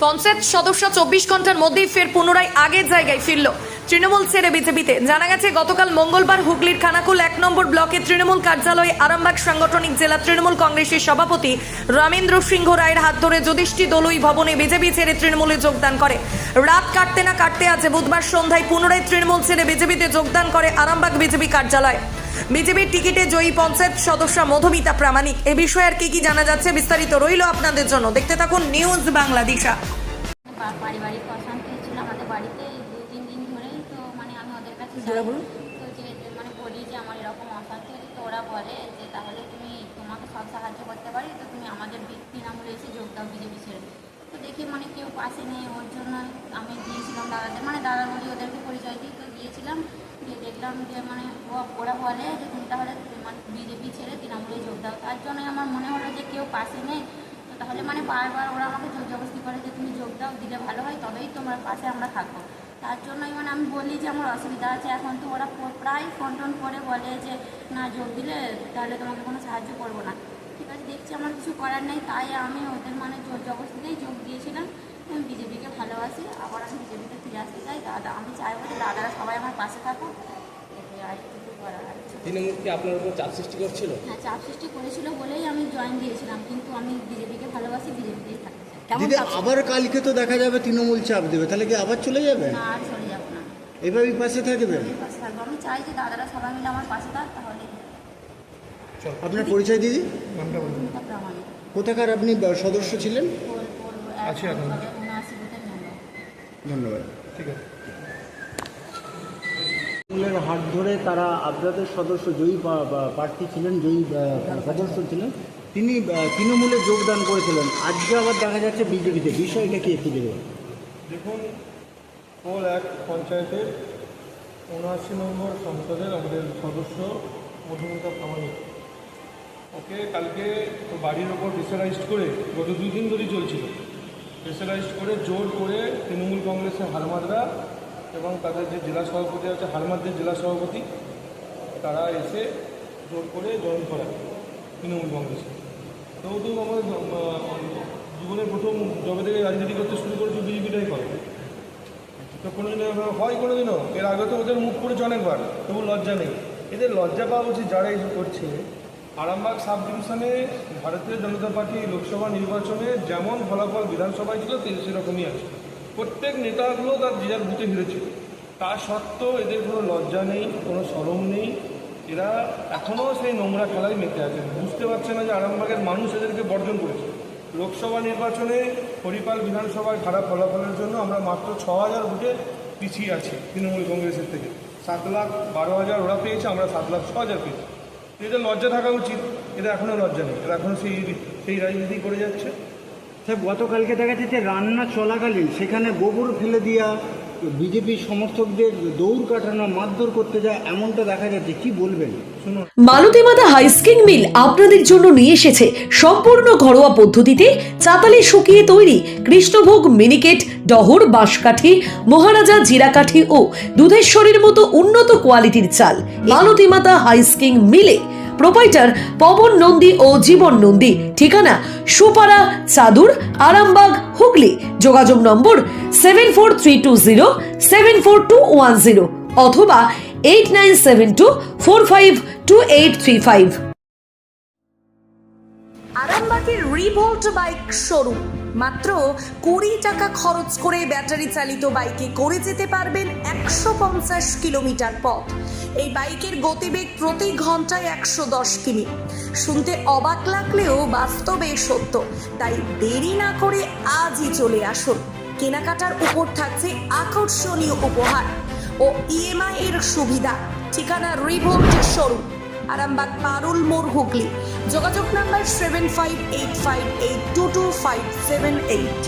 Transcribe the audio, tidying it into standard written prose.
পঞ্চায়েত সদস্য 24 ঘন্টার মধ্যেই ফের পুনরায় আগের জায়গায় ফিরল। তৃণমূল ছেড়ে বিজেপিতে। জানা গেছে গতকাল মঙ্গলবার হুগলির খানাকুল 1 নম্বর ব্লকের তৃণমূল কার্যালয়ে আরামবাগ সাংগঠনিক জেলা তৃণমূল কংগ্রেসের সভাপতি রামেন্দ্র সিংহ রায়ের হাত ধরে যুধিষ্ঠির দলুই ভবনে বিজেপি ছেড়ে তৃণমূলে যোগদান করে। রাত কাটতে না কাটতে আজ বুধবার সন্ধ্যায় পুনরায় তৃণমূল ছেড়ে বিজেপিতে যোগদান করে আরামবাগ বিজেপি কার্যালয়। বিজেপির টিকিটে জয়ী পঞ্চায়েত সদস্য মধুমিতা প্রামাণিক। এ বিষয়ে আর কি জানা যাচ্ছে বিস্তারিত রইল আপনাদের জন্য, দেখতে থাকুন নিউজ বাংলাদেশা। পারিবারিক অশান্তি হচ্ছিল আমাদের বাড়িতে 2-3 দিন ধরেই। তো মানে আমি ওদের কাছে তো যে মানে বলি যে আমার এরকম অশান্তি হচ্ছে, তো ওরা বলে যে তাহলে তোমাকে সব সাহায্য করতে পারি, তো তুমি আমাদের তৃণমূলে এসে যোগ দাও বিজেপি ছেড়ে। তো দেখি মানে কেউ পাশে নেই, ওর জন্য আমি গিয়েছিলাম দাদাদের, মানে দাদার বলি ওদেরকে পরিচয় দিই। তো গিয়েছিলাম, গিয়ে দেখলাম যে মানে ওরা বলে যে তুমি তাহলে মানে বিজেপি ছেড়ে তৃণমূলে যোগ দাও। তার জন্যই আমার মনে হলো যে কেউ পাশে নেই, তো তাহলে মানে বারবার ওরা আমাকে জোর জবরদস্তি করে যে তুমি যোগ দাও, দিলে ভালো হয়, তবেই তোমার পাশে আমরা থাকবো। তার জন্যই মানে আমি বলি যে আমার অসুবিধা আছে। এখন তো ওরা প্রায় ফোন টোন করে বলে যে না যোগ দিলে তাহলে তোমাকে কোনো সাহায্য করবো না। ঠিক আছে, দেখছি আমার কিছু করার নেই, তাই আমি ওদের মানে জোর জবরদস্তিতেই যোগ দিয়েছিলাম। আমি বিজেপিকে ভালোবাসি, আবার আমি বিজেপিতে ফিরে আসতে চাই। দাদা আমি চাইবো যে দাদারা সবাই আমার পাশে থাকুক, আর কিছু করার আর কিছু। তৃণমূল কি আপনার উপর চাপ সৃষ্টি করছিল? হ্যাঁ, চাপ সৃষ্টি করেছিল বলেই আমি জয়েন দিয়েছিলাম, কিন্তু আমি বিজেপিকে ভালোবাসি, বিজেপিতেই থাকতে চাই। দিদি আবার কালকে তো দেখা যাবে তৃণমূল চাপ দেবে, তাহলে কি আবার চলে যাবে? না, আর চলে যাবো না, এভাবেই পাশে থাকবে? আমি পাশে থাকবো। আমি চাই যে দাদারা সবাই মিলে আমার পাশে থাক, তাহলে আপনার পরিচয় দিদি? মধুমিতা প্রামাণিক। কোথাকার আপনি সদস্য ছিলেন? আছি এখন। 79 বুথের মেম্বার। ধন্যবাদ। ঠিক আছে। তৃণমূলের হাত ধরে তারা আপনাদের সদস্য জয়ী প্রার্থী ছিলেন, জয়ী সদস্য ছিলেন, তিনি তৃণমূলে যোগদান করেছিলেন, আজকে আবার দেখা যাচ্ছে বিজেপিতে। বিষয়টা কি একটু দেখবেন? দেখুন, পোল 1 পঞ্চায়েতের 79 নম্বর সংসদের আমাদের সদস্য মধুমিতা প্রামাণিক, ওকে কালকে বাড়ির ওপর প্রেসারাইজড করে গত 2 দিন ধরেই চলছিল, প্রেসারাইজড করে জোর করে তৃণমূল কংগ্রেসের হারমাদরা এবং তাদের যে জেলা সভাপতি আছে হারমাদের জেলা সভাপতি, তারা এসে জোর করে জয়েন করায় তৃণমূল কংগ্রেসে। তো আমাদের জীবনের প্রথম জবে থেকে রাজনীতি করতে শুরু করেছে বিজেপিটাই করে, তো কোনোদিনও হয় কোনোদিনও এর আগে তো ওদের মুখ করেছে অনেকবার, তবু লজ্জা নেই। এদের লজ্জা পাওয়া উচিত যারা এই করছে। আরামবাগ সাব ডিভিশনে ভারতীয় জনতা পার্টি লোকসভা নির্বাচনে যেমন ফলাফল বিধানসভায় ছিল সেরকমই আছে, প্রত্যেক নেতাগুলো তার যে যার বুথে হেরেছিল। তা সত্ত্বেও এদের কোনো লজ্জা নেই, কোনো শরম নেই, এরা এখনও সেই নোংরা খেলায় মেতে আছে। বুঝতে পারছে না যে আরামবাগের মানুষ এদেরকে বর্জন করেছে। লোকসভা নির্বাচনে হরিপাল বিধানসভায় খারাপ ফলাফলের জন্য আমরা মাত্র 6000 ভোটে পিছিয়ে আছি তৃণমূল কংগ্রেসের থেকে। 7,12,000 ওরা পেয়েছে, আমরা 7,06,000 পেয়েছি। এদের লজ্জা থাকা উচিত, এদের এখনও লজ্জা নেই, এরা এখনও সেই রাজনীতি করে যাচ্ছে। স্যার, গতকালকে দেখা যাচ্ছে রান্না চলাকালীন সেখানে গোবর ফেলে দিয়া বিজেপি সমর্থকদের দৌড় কাটানো, মারধর করতে যায়, এমনটা দেখা যাচ্ছে, কি বলবেন? শুনুন। মালতীমাতা হাইস্কিং মিল আপনাদের জন্য নিয়ে এসেছে সম্পূর্ণ ঘরোয়া পদ্ধতিতে চাতালে শুকিয়ে তৈরি কৃষ্ণভোগ মিনিকেট, ডহর, বাঁশকাঠি, মহারাজা জিরাকাঠি ও দুধেশ্বরীর মতো উন্নত কোয়ালিটির চাল। মালতীমাতা হাইস্কিং মিলে প্রোপাইটার পবন নন্দী ও জীবন নন্দী। ঠিকানা সুপারা চাদুর, আরামবাগ, হুগলি। যোগাযোগ নম্বর 7432074210 অথবা 8972452835। আরামবাগের রিভোল্ট বাইক শোরুম। মাত্র 20 টাকা খরচ করে ব্যাটারি চালিত বাইকে করে যেতে পারবেন 150 কিলোমিটার পথ। এই বাইকের গতিবেগ প্রতি ঘন্টায় 110 কিমি। শুনতে অবাক লাগলেও বাস্তবে সত্য, তাই দেরি না করে আজই চলে আসুন। কেনাকাটার উপর থাকছে আকর্ষণীয় উপহার ও ইএমআই এর সুবিধা। ঠিকানা রিভোল্ট শোরুম, আরামবাগ পারুল মোড়, হুগলি। যোগাযোগ নাম্বার 7585822578।